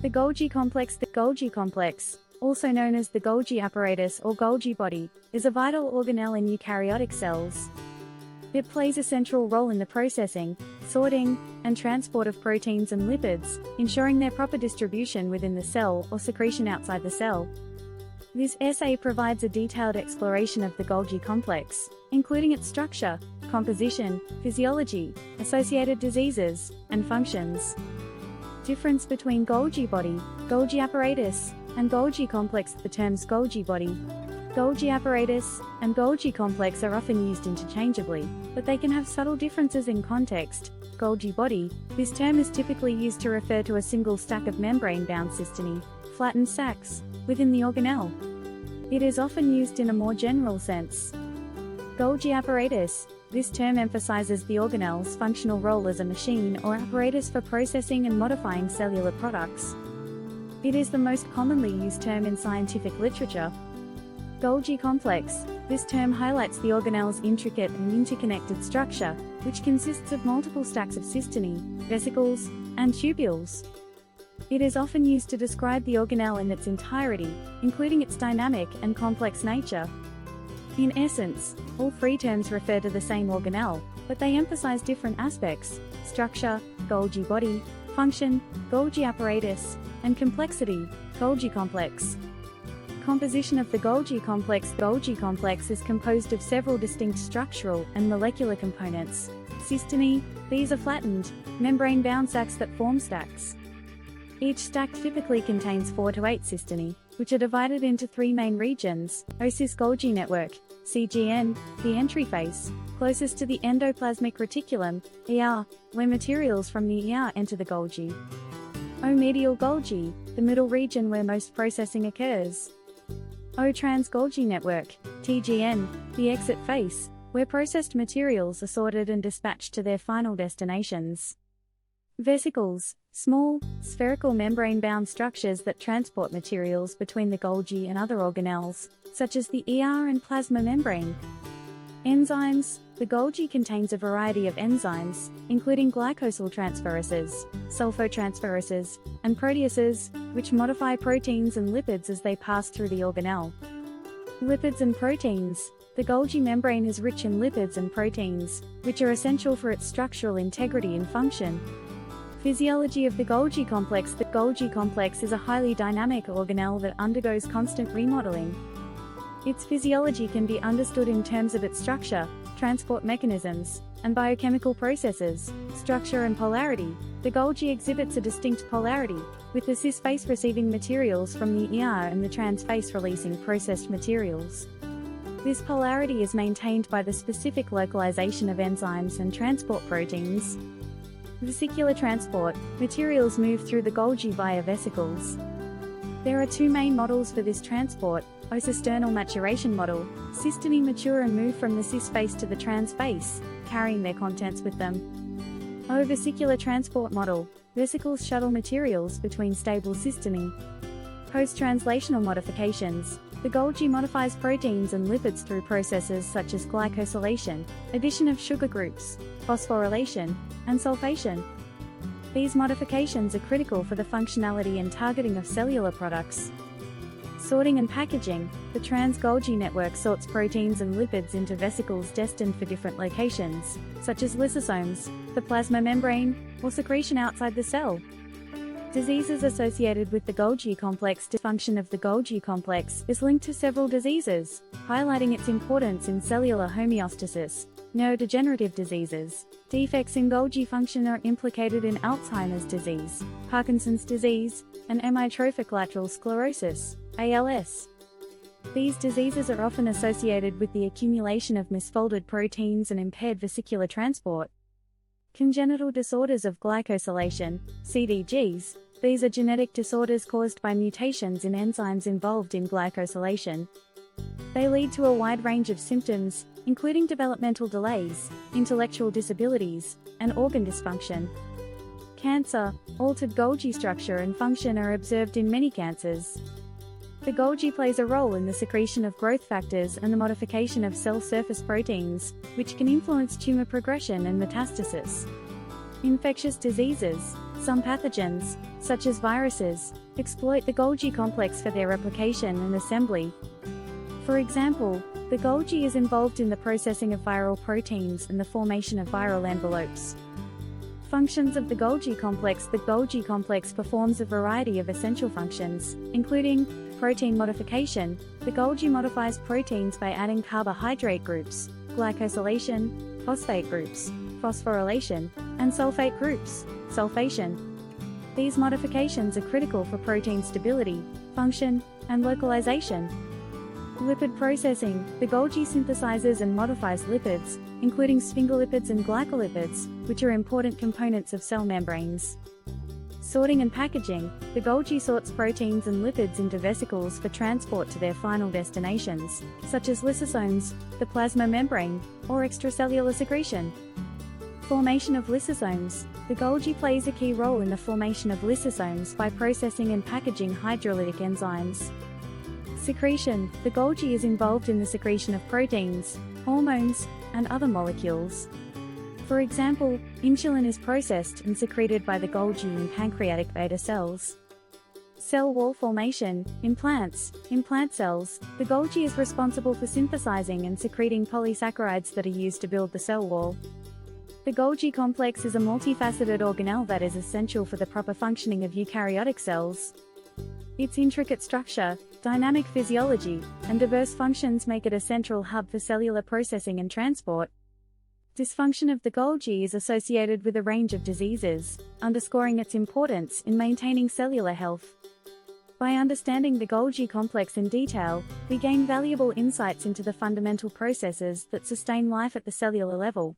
The Golgi complex. The Golgi complex, also known as the Golgi apparatus or Golgi body, is a vital organelle in eukaryotic cells. It plays a central role in the processing, sorting, and transport of proteins and lipids, ensuring their proper distribution within the cell or secretion outside the cell. This essay provides a detailed exploration of the Golgi complex, including its structure, composition, physiology, associated diseases, and functions. Difference between Golgi body, Golgi apparatus, and Golgi complex. The terms Golgi body, Golgi apparatus, and Golgi complex are often used interchangeably, but they can have subtle differences in context. Golgi body, this term is typically used to refer to a single stack of membrane-bound cystine, flattened sacs, within the organelle. It is often used in a more general sense. Golgi apparatus, this term emphasizes the organelle's functional role as a machine or apparatus for processing and modifying cellular products. It is the most commonly used term in scientific literature. Golgi complex, this term highlights the organelle's intricate and interconnected structure, which consists of multiple stacks of cystine, vesicles, and tubules. It is often used to describe the organelle in its entirety, including its dynamic and complex nature. In essence, all three terms refer to the same organelle, but they emphasize different aspects: structure, Golgi body; function, Golgi apparatus; and complexity, Golgi complex. Composition of the Golgi complex. Golgi complex is composed of several distinct structural and molecular components. Cystine, these are flattened, membrane-bound sacs that form stacks. Each stack typically contains 4 to 8 cystine, which are divided into 3 main regions: O-cis Golgi network, CGN, the entry face, closest to the endoplasmic reticulum, ER, where materials from the ER enter the Golgi. O-medial Golgi, the middle region where most processing occurs. O-trans Golgi network, TGN, the exit face, where processed materials are sorted and dispatched to their final destinations. Vesicles, small, spherical membrane-bound structures that transport materials between the Golgi and other organelles, such as the ER and plasma membrane. Enzymes, the Golgi contains a variety of enzymes, including glycosyltransferases, sulfotransferases, and proteases, which modify proteins and lipids as they pass through the organelle. Lipids and proteins, the Golgi membrane is rich in lipids and proteins, which are essential for its structural integrity and function. Physiology of the Golgi complex. The Golgi complex is a highly dynamic organelle that undergoes constant remodeling. Its physiology can be understood in terms of its structure, transport mechanisms, and biochemical processes. Structure and polarity. The Golgi exhibits a distinct polarity, with the cis face receiving materials from the ER and the trans face releasing processed materials. This polarity is maintained by the specific localization of enzymes and transport proteins. Vesicular transport. Materials move through the Golgi via vesicles. There are 2 main models for this transport: O-cisternal maturation model. Cystine mature and move from the cis face to the trans face, carrying their contents with them. O-vesicular transport model. Vesicles shuttle materials between stable cystine. Post-translational modifications. The Golgi modifies proteins and lipids through processes such as glycosylation, addition of sugar groups, phosphorylation, and sulfation. These modifications are critical for the functionality and targeting of cellular products. Sorting and packaging. The trans-Golgi network sorts proteins and lipids into vesicles destined for different locations, such as lysosomes, the plasma membrane, or secretion outside the cell. Diseases associated with the Golgi complex. Dysfunction of the Golgi complex is linked to several diseases, highlighting its importance in cellular homeostasis. Neurodegenerative diseases. Defects in Golgi function are implicated in Alzheimer's disease, Parkinson's disease, and amyotrophic lateral sclerosis, ALS. These diseases are often associated with the accumulation of misfolded proteins and impaired vesicular transport. Congenital disorders of glycosylation, CDGs. These are genetic disorders caused by mutations in enzymes involved in glycosylation. They lead to a wide range of symptoms, including developmental delays, intellectual disabilities, and organ dysfunction. Cancer. Altered Golgi structure and function are observed in many cancers. The Golgi plays a role in the secretion of growth factors and the modification of cell surface proteins, which can influence tumor progression and metastasis. Infectious diseases. Some pathogens, such as viruses, exploit the Golgi complex for their replication and assembly. For example, the Golgi is involved in the processing of viral proteins and the formation of viral envelopes. Functions of the Golgi complex. The Golgi complex performs a variety of essential functions, including protein modification. The Golgi modifies proteins by adding carbohydrate groups, glycosylation, phosphate groups, phosphorylation, and sulfate groups, sulfation. These modifications are critical for protein stability, function, and localization. Lipid processing. The Golgi synthesizes and modifies lipids, including sphingolipids and glycolipids, which are important components of cell membranes. Sorting and packaging. The Golgi sorts proteins and lipids into vesicles for transport to their final destinations, such as lysosomes, the plasma membrane, or extracellular secretion. Formation of lysosomes. The Golgi plays a key role in the formation of lysosomes by processing and packaging hydrolytic enzymes. Secretion. The Golgi is involved in the secretion of proteins, hormones, and other molecules. For example, insulin is processed and secreted by the Golgi in pancreatic beta cells. Cell wall formation. In plants, in plant cells, the Golgi is responsible for synthesizing and secreting polysaccharides that are used to build the cell wall. The Golgi complex is a multifaceted organelle that is essential for the proper functioning of eukaryotic cells. Its intricate structure, dynamic physiology, and diverse functions make it a central hub for cellular processing and transport. Dysfunction of the Golgi is associated with a range of diseases, underscoring its importance in maintaining cellular health. By understanding the Golgi complex in detail, we gain valuable insights into the fundamental processes that sustain life at the cellular level.